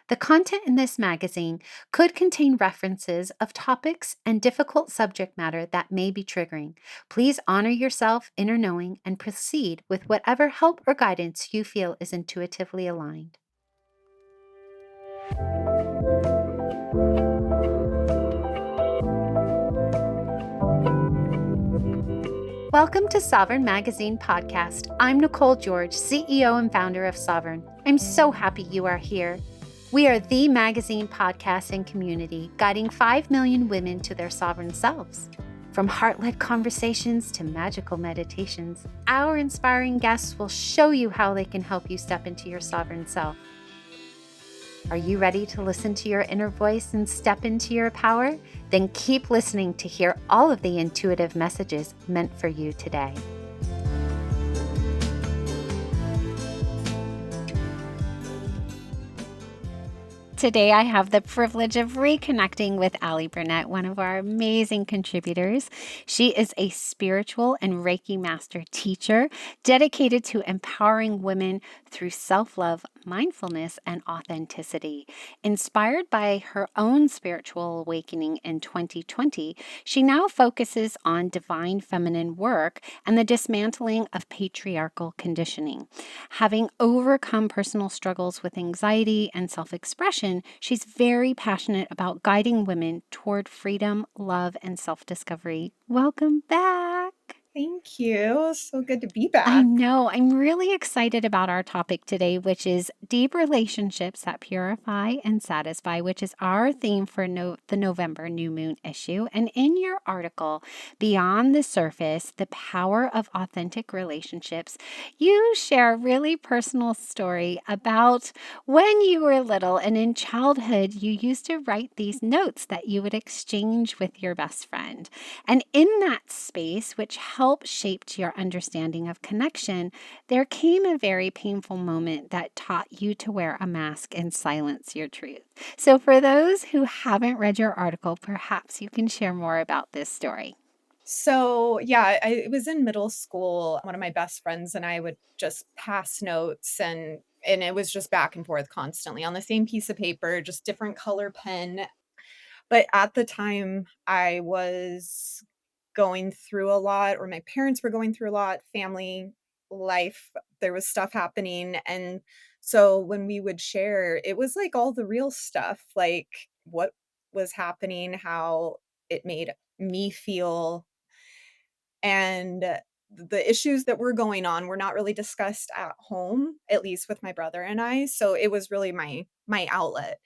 The content in this magazine could contain references of topics and difficult subject matter that may be triggering. Please honor yourself, inner knowing, and proceed with whatever help or guidance you feel is intuitively aligned. Welcome to Sovereign Magazine Podcast. I'm Nicole George, CEO and founder of Sovereign. I'm so happy you are here. We are the magazine podcast and community guiding 5 million women to their sovereign selves. From heart-led conversations to magical meditations, our inspiring guests will show you how they can help you step into your sovereign self. Are you ready to listen to your inner voice and step into your power? Then keep listening to hear all of the intuitive messages meant for you today. Today, I have the privilege of reconnecting with Alli Burnett, one of our amazing contributors. She is a spiritual and Reiki master teacher dedicated to empowering women through self-love, mindfulness, and authenticity. Inspired by her own spiritual awakening in 2020, she now focuses on divine feminine work and the dismantling of patriarchal conditioning. Having overcome personal struggles with anxiety and self-expression, she's very passionate about guiding women toward freedom, love, and self-discovery. Welcome back. Thank you. So good to be I back. know. I'm really excited about our topic today, which is deep relationships that purify and satisfy, which is our theme for the November new moon issue. And in your article, Beyond the Surface, the Power of Authentic Relationships, you share a really personal story about when you were little and in childhood, you used to write these notes that you would exchange with your best friend. And in that space, which helped shape your understanding of connection, there came a very painful moment that taught you to wear a mask and silence your truth. So for those who haven't read your article, perhaps you can share more about this story. So, yeah, I was in middle school. One of my best friends and I would just pass notes and it was just back and forth constantly on the same piece of paper, just different color pen. But at the time, I was going through a lot, or my parents were going through a lot, family life, there was stuff happening. And so when we would share, it was like all the real stuff, like what was happening, how it made me feel. And the issues that were going on were not really discussed at home, at least with my brother and I. So it was really my outlet.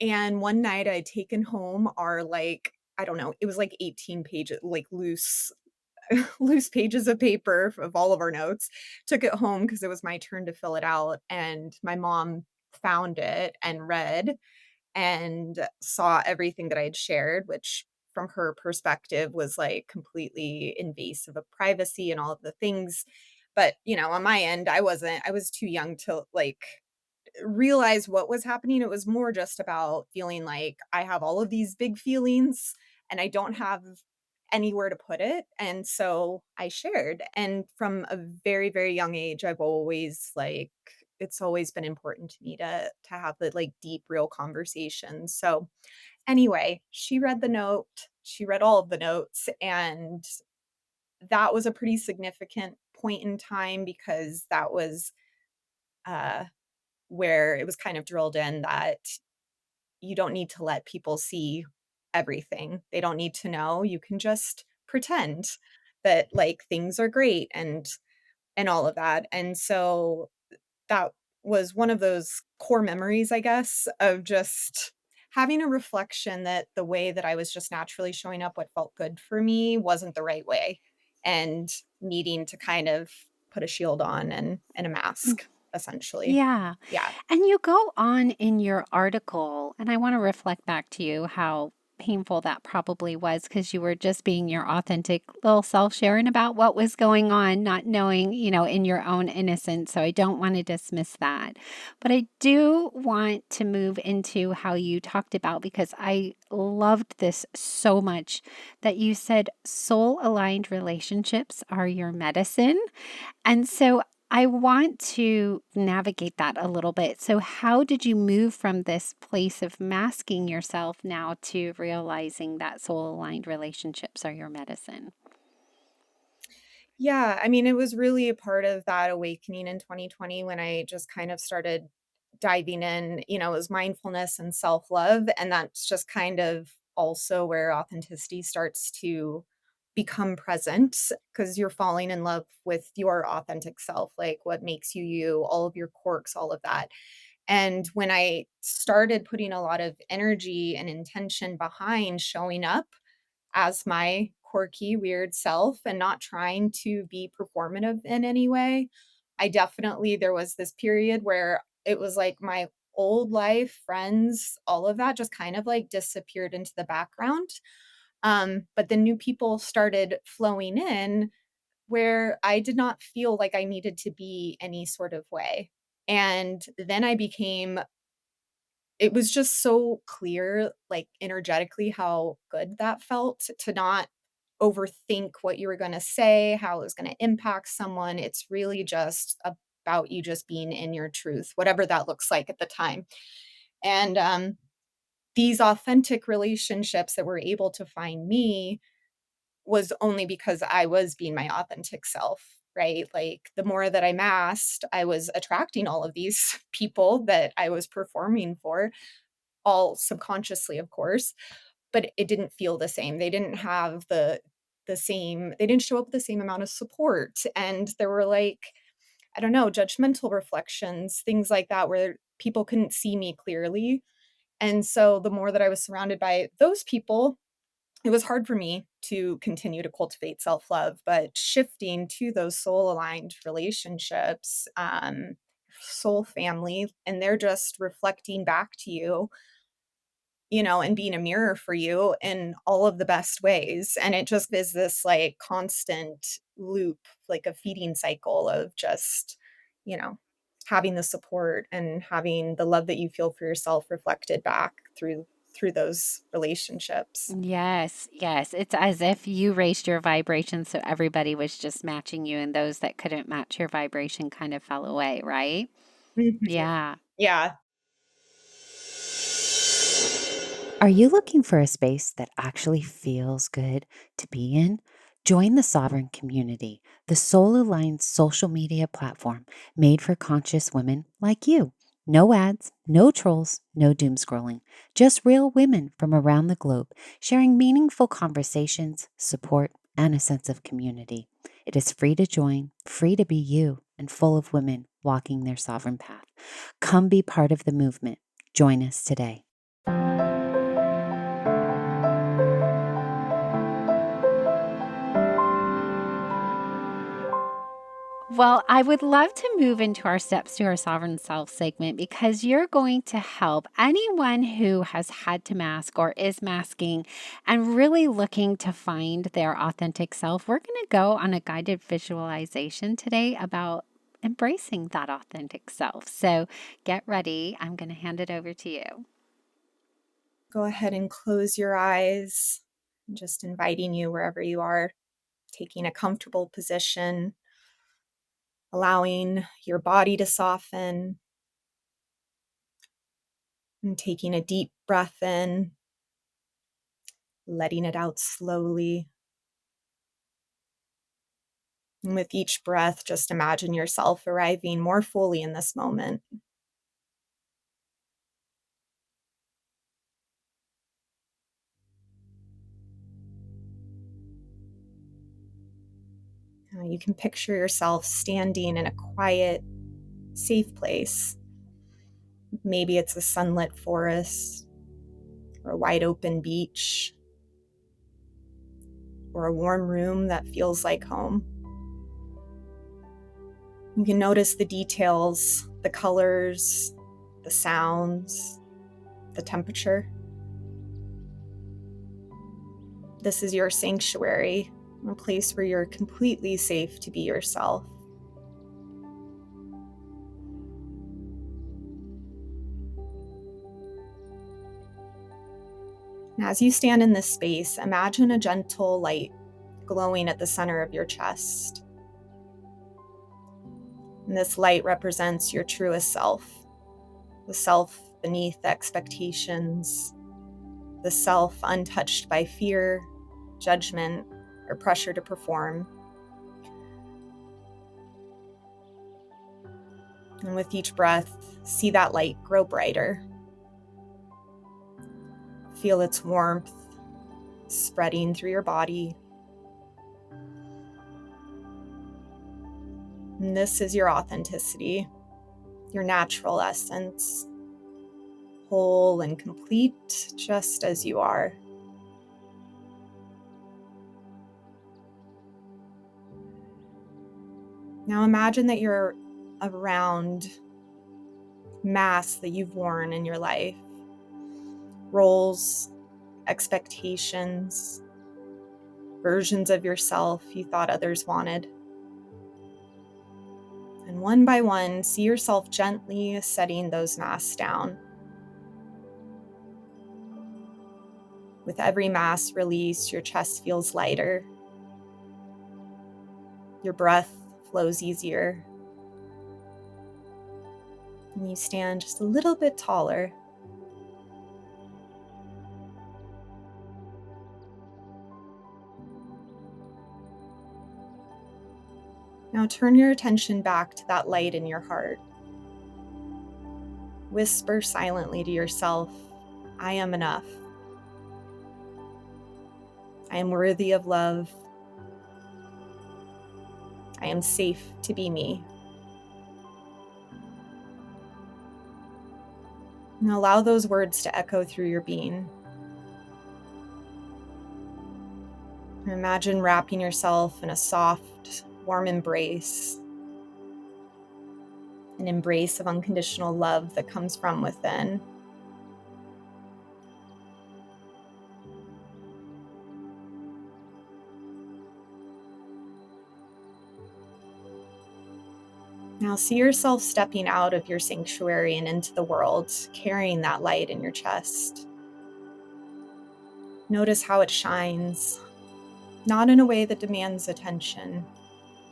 And one night I'd taken home our, like, I don't know, it was like 18 pages, like loose pages of paper of all of our notes. Took it home because it was my turn to fill it out, and my mom found it and read and saw everything that I had shared, which from her perspective was like completely invasive of privacy and all of the things. But, on my end, I was too young to like realize what was happening. It was more just about feeling like I have all of these big feelings and I don't have anywhere to put it. And so I shared. And from a very, very young age, I've always like it's always been important to me to have the like deep, real conversations. So anyway, she read the note, she read all of the notes, and that was a pretty significant point in time because that was uh where it was kind of drilled in that you don't need to let people see everything. They don't need to know. You can just pretend that like things are great and all of that. And so that was one of those core memories, I guess, of just having a reflection that the way that I was just naturally showing up, what felt good for me wasn't the right way, and needing to kind of put a shield on and a mask essentially. Yeah. Yeah. And you go on in your article, and I want to reflect back to you how painful that probably was because you were just being your authentic little self, sharing about what was going on, not knowing, in your own innocence. So I don't want to dismiss that. But I do want to move into how you talked about, because I loved this so much, that you said soul aligned relationships are your medicine. And so I want to navigate that a little bit. So, how did you move from this place of masking yourself now to realizing that soul aligned relationships are your medicine? Yeah, I mean, it was really a part of that awakening in 2020 when I just kind of started diving in, it was mindfulness and self-love, and that's just kind of also where authenticity starts to become present because you're falling in love with your authentic self, like what makes you you, all of your quirks, all of that. And when I started putting a lot of energy and intention behind showing up as my quirky, weird self and not trying to be performative in any way. There was this period where it was like my old life, friends, all of that just kind of like disappeared into the background. But the new people started flowing in where I did not feel like I needed to be any sort of way. And then it was just so clear, like energetically, how good that felt to not overthink what you were gonna say, how it was gonna impact someone. It's really just about you just being in your truth, whatever that looks like at the time. And, these authentic relationships that were able to find me was only because I was being my authentic self, right? Like, the more that I masked, I was attracting all of these people that I was performing for, all subconsciously, of course, but it didn't feel the same. They didn't have the same they didn't show up with the same amount of support, and there were, like, I don't know, judgmental reflections, things like that, where people couldn't see me clearly, and so the more that I was surrounded by those people, it was hard for me to continue to cultivate self-love, but shifting to those soul-aligned relationships, soul family, and they're just reflecting back to you, and being a mirror for you in all of the best ways. And it just is this like constant loop, like a feeding cycle of just, you know, having the support and having the love that you feel for yourself reflected back through those relationships. Yes, yes. It's as if you raised your vibration, so everybody was just matching you, and those that couldn't match your vibration kind of fell away, right? Mhm. Yeah. Yeah. Are you looking for a space that actually feels good to be in? Join the Sovereign Community, the soul aligned social media platform made for conscious women like you. No ads, no trolls, no doom scrolling, just real women from around the globe sharing meaningful conversations, support, and a sense of community. It is free to join, free to be you, and full of women walking their sovereign path. Come be part of the movement. Join us today. Well, I would love to move into our steps to our sovereign self segment because you're going to help anyone who has had to mask or is masking and really looking to find their authentic self. We're going to go on a guided visualization today about embracing that authentic self. So get ready. I'm going to hand it over to you. Go ahead and close your eyes. I'm just inviting you wherever you are, taking a comfortable position, allowing your body to soften and taking a deep breath in, letting it out slowly. And with each breath, just imagine yourself arriving more fully in this moment. You can picture yourself standing in a quiet, safe place. Maybe it's a sunlit forest, or a wide open beach, or a warm room that feels like home. You can notice the details, the colors, the sounds, the temperature. This is your sanctuary, a place where you're completely safe to be yourself. And as you stand in this space, imagine a gentle light glowing at the center of your chest. And this light represents your truest self, the self beneath expectations, the self untouched by fear, judgment, or pressure to perform. And with each breath, see that light grow brighter. Feel its warmth spreading through your body. And this is your authenticity, your natural essence, whole and complete just as you are. Now imagine that you're around masks that you've worn in your life, roles, expectations, versions of yourself you thought others wanted. And one by one, see yourself gently setting those masks down. With every mask release, your chest feels lighter. Your breath flows easier. And you stand just a little bit taller. Now turn your attention back to that light in your heart. Whisper silently to yourself, I am enough. I am worthy of love. I am safe to be me. And allow those words to echo through your being. Imagine wrapping yourself in a soft, warm embrace, an embrace of unconditional love that comes from within. Now see yourself stepping out of your sanctuary and into the world, carrying that light in your chest. Notice how it shines, not in a way that demands attention,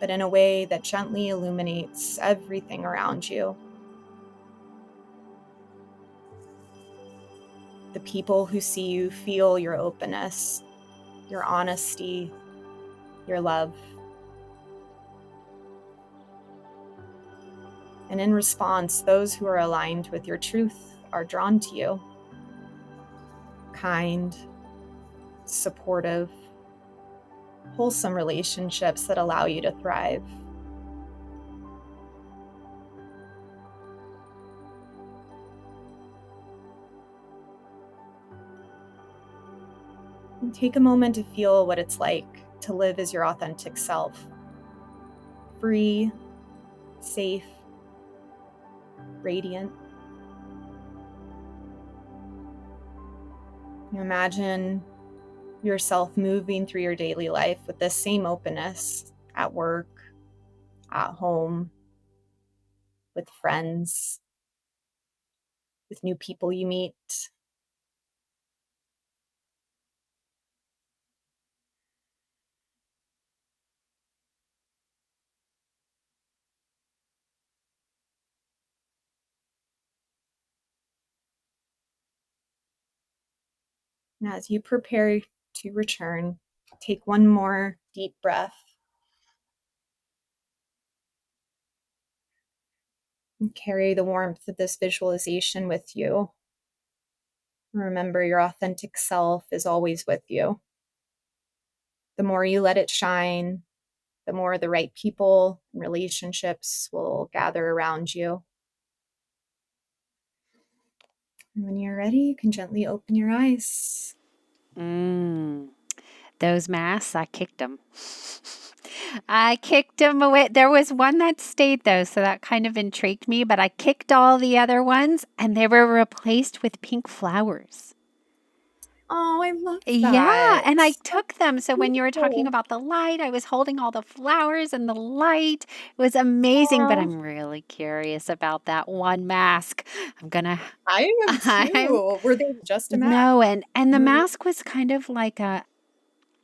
but in a way that gently illuminates everything around you. The people who see you feel your openness, your honesty, your love. And in response, those who are aligned with your truth are drawn to you. Kind, supportive, wholesome relationships that allow you to thrive. And take a moment to feel what it's like to live as your authentic self. Free, safe, radiant. You imagine yourself moving through your daily life with this same openness at work, at home, with friends, with new people you meet. And as you prepare to return, take one more deep breath and carry the warmth of this visualization with you. Remember, your authentic self is always with you. The more you let it shine, the more the right people and relationships will gather around you. And when you're ready, you can gently open your eyes. Those masks, I kicked them. I kicked them away. There was one that stayed though, so that kind of intrigued me, but I kicked all the other ones and they were replaced with pink flowers. Oh, I love Yeah, that. and I That's took them. So when you were talking beautiful. about the light, I was holding all the flowers and the light. It was amazing, but Aw, I'm really curious about that one mask. I'm gonna I am I'm too. Were they just a mask? no, and the mask was kind of like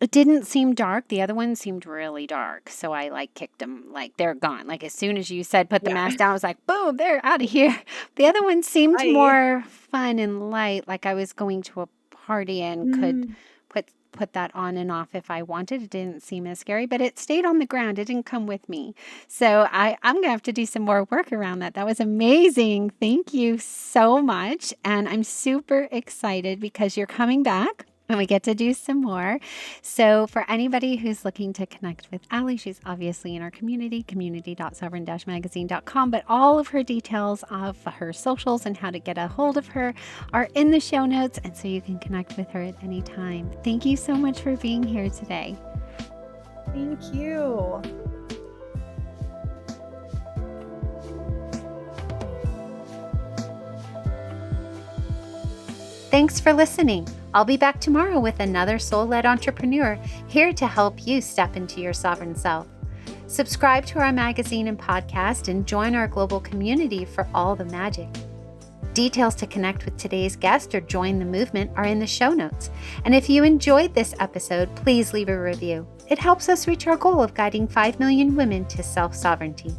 It didn't seem dark. The other one seemed really dark. So I like kicked them, like they're gone. Like as soon as you said put the Yeah. mask down, I was like, boom, they're out of here. The other one seemed I more fun and light, like I was going to a party and could mm, put that on and off if I wanted. It didn't seem as scary, but it stayed on the ground. It didn't come with me. So I'm gonna have to do some more work around that. That was amazing. Thank you so much. And I'm super excited because you're coming back and we get to do some more. So for anybody who's looking to connect with Alli, she's obviously in our community, community.sovereign-magazine.com, but all of her details of her socials and how to get a hold of her are in the show notes, and so you can connect with her at any time. Thank you so much for being here today. thank you. Thanks for listening. I'll be back tomorrow with another soul-led entrepreneur here to help you step into your sovereign self. Subscribe to our magazine and podcast and join our global community for all the magic. Details to connect with today's guest or join the movement are in the show notes. And if you enjoyed this episode, please leave a review. It helps us reach our goal of guiding 5 million women to self-sovereignty.